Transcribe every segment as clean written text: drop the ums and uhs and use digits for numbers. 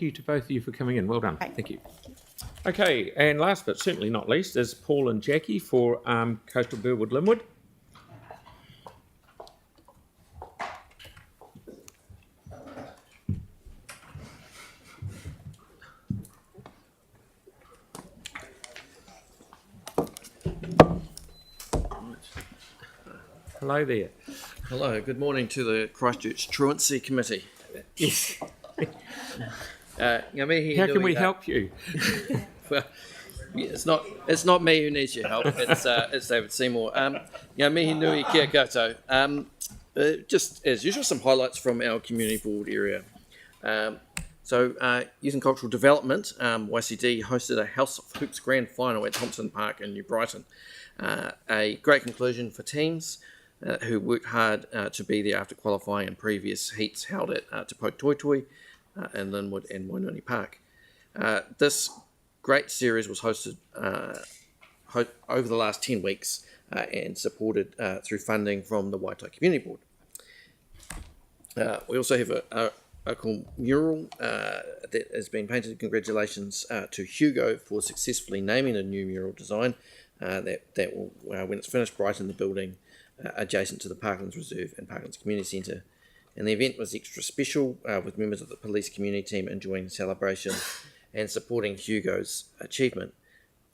you to both of you for coming in. Well done. Thank you. Okay, and last but certainly not least is Paul and Jackie for Coastal-Burwood-Linwood. Hello there. Hello, good morning to the Christchurch Truancy Committee. Yes. How can we help you? Well, it's not me who needs your help. It's David Seymour. Mihi nui kia koutou. Just as usual, some highlights from our community board area. Youth and Cultural Development, YCD hosted a House of Hoops Grand Final at Thompson Park in New Brighton. A great conclusion for teams who worked hard to be there after qualifying in previous heats held at Te Pou Toitoi in Linwood and Wainoni Park. This great series was hosted over the last 10 weeks and supported through funding from the Waitai Community Board. We also have a cool mural that has been painted. Congratulations to Hugo for successfully naming a new mural design that will, when it's finished, brighten the building adjacent to the Parklands Reserve and Parklands Community Centre. And the event was extra special with members of the police community team enjoying the celebration and supporting Hugo's achievement.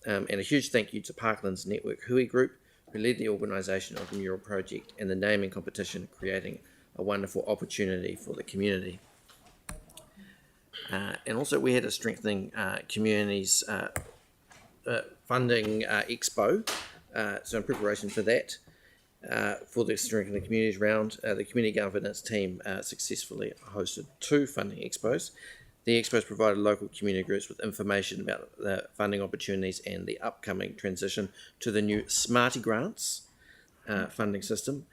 And a huge thank you to Parklands Network Hui Group, who led the organisation of the mural project and the naming competition, creating a wonderful opportunity for the community. And also we had a Strengthening Communities Funding Expo. So in preparation for that, for the Strengthening Communities round, the Community Governance team successfully hosted 2 funding expos. The expos provided local community groups with information about the funding opportunities and the upcoming transition to the new Smarty Grants funding system.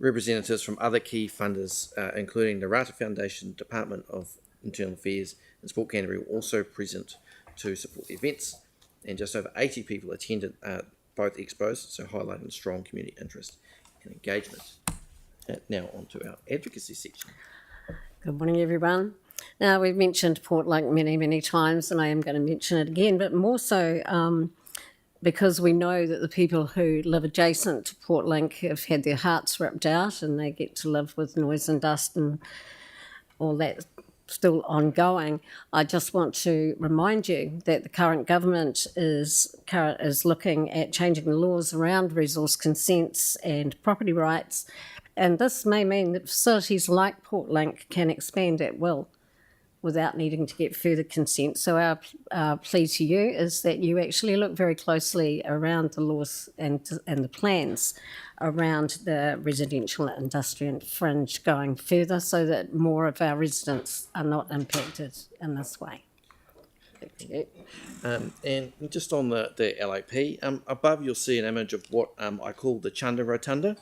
Representatives from other key funders, including the Rata Foundation, Department of Internal Affairs and Sport Canterbury, were also present to support the events, and just over 80 people attended both expos, so highlighting strong community interest and engagement. Now on to our advocacy section. Good morning, everyone. Now, we've mentioned Port Link many, many times, and I am going to mention it again, but more so because we know that the people who live adjacent to Port Link have had their hearts ripped out and they get to live with noise and dust and all that still ongoing. I just want to remind you that the current government is looking at changing the laws around resource consents and property rights, and this may mean that facilities like Port Link can expand at will without needing to get further consent. So our plea to you is that you actually look very closely around the laws and the plans around the residential and industrial fringe going further so that more of our residents are not impacted in this way. Thank you. And just on the LAP, above you'll see an image of what I call the Chunda Rotunda.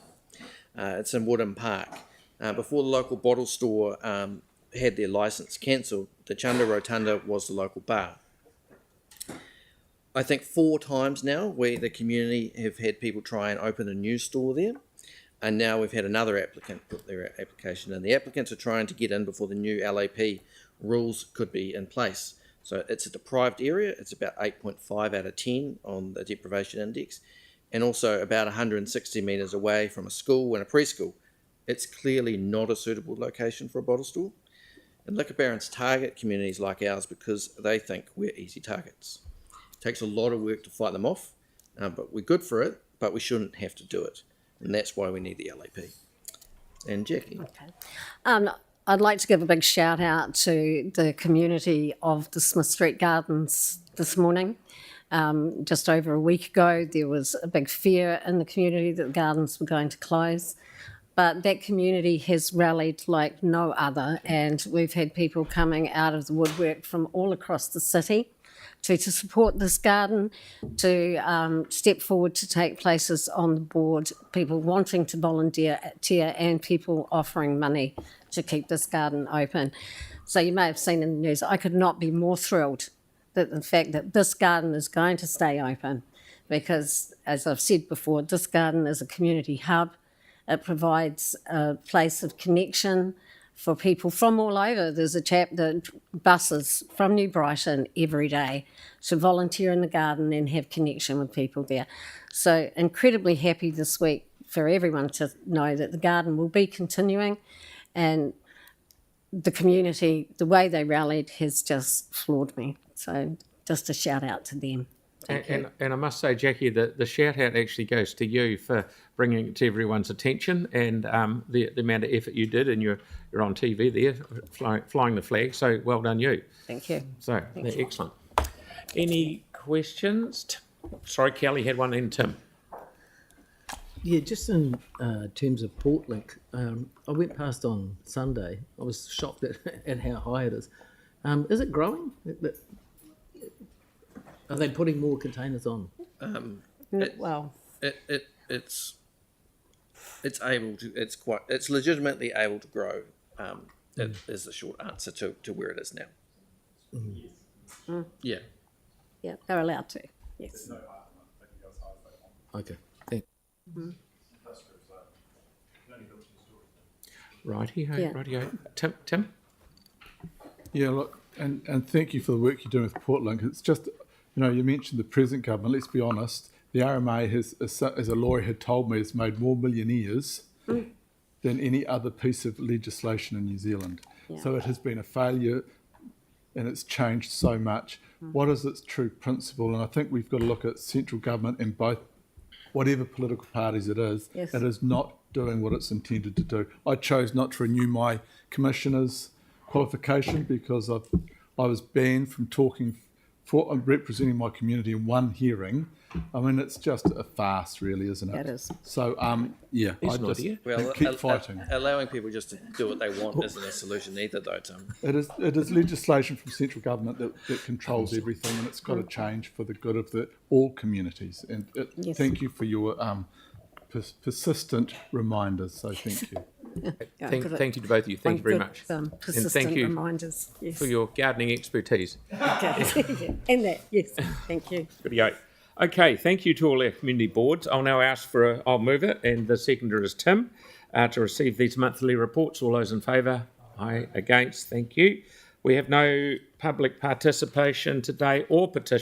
It's in Woodham Park. Before the local bottle store had their licence cancelled, the Chunda Rotunda was the local bar. I think 4 times now the community have had people try and open a new store there, and now we've had another applicant put their application in. The applicants are trying to get in before the new LAP rules could be in place. So it's a deprived area. It's about 8.5 out of 10 on the deprivation index, and also about 160 metres away from a school and a preschool. It's clearly not a suitable location for a bottle store. And liquor barons target communities like ours because they think we're easy targets. It takes a lot of work to fight them off, but we're good for it, but we shouldn't have to do it. And that's why we need the LAP. And Jackie. Okay. I'd like to give a big shout out to the community of the Smith Street Gardens this morning. Just over a week ago, there was a big fear in the community that the gardens were going to close. But that community has rallied like no other, and we've had people coming out of the woodwork from all across the city to support this garden, to step forward to take places on the board, people wanting to volunteer and people offering money to keep this garden open. So you may have seen in the news, I could not be more thrilled that the fact that this garden is going to stay open, because as I've said before, this garden is a community hub. It provides a place of connection for people from all over. There's a chap that buses from New Brighton every day to volunteer in the garden and have connection with people there. So incredibly happy this week for everyone to know that the garden will be continuing, and the community, the way they rallied has just floored me. So just a shout out to them. And I must say, Jackie, the shout out actually goes to you for bringing it to everyone's attention, and the amount of effort you did, and you're on TV there flying the flag. So well done, you. Thank you. So they're excellent. Any questions? Sorry, Kelly had one, and Tim. Yeah, just in terms of Portlink, I went past on Sunday. I was shocked at how high it is. Is it growing? Are they putting more containers on? It's able to. It's legitimately able to grow. That is the short answer to where it is now. Yeah. Yeah, they're allowed to. Yes. Okay, thank Mm-hmm. Rightio. Tim? Yeah, look, and thank you for the work you're doing with Portlink. It's just, you mentioned the present government. Let's be honest, the RMA has, as a lawyer had told me, has made more millionaires than any other piece of legislation in New Zealand. Yeah. So it has been a failure, and it's changed so much. What is its true principle? And I think we've got to look at central government in both, whatever political parties it is. Yes. It is not doing what it's intended to do. I chose not to renew my commissioner's qualification because I was banned from talking for representing my community in one hearing. I mean, it's just a farce, really, isn't it? It is. So, yeah, It's I an just idea. Well, keep fighting. allowing people just to do what they want isn't a solution either, though, Tim. It is legislation from central government that controls everything, and it's got to change for the good of all communities. And Yes. thank you for your persistent reminders. So thank you. Yeah, Thank you to both of you. Thank you very much. Persistent thank you reminders. Yes. for your gardening expertise. Okay. And that, yes. Thank you. Good to go. Okay, thank you to all our community boards. I'll now ask for I'll move it, and the seconder is Tim, to receive these monthly reports. All those in favour? Aye. Against? Thank you. We have no public participation today or petition.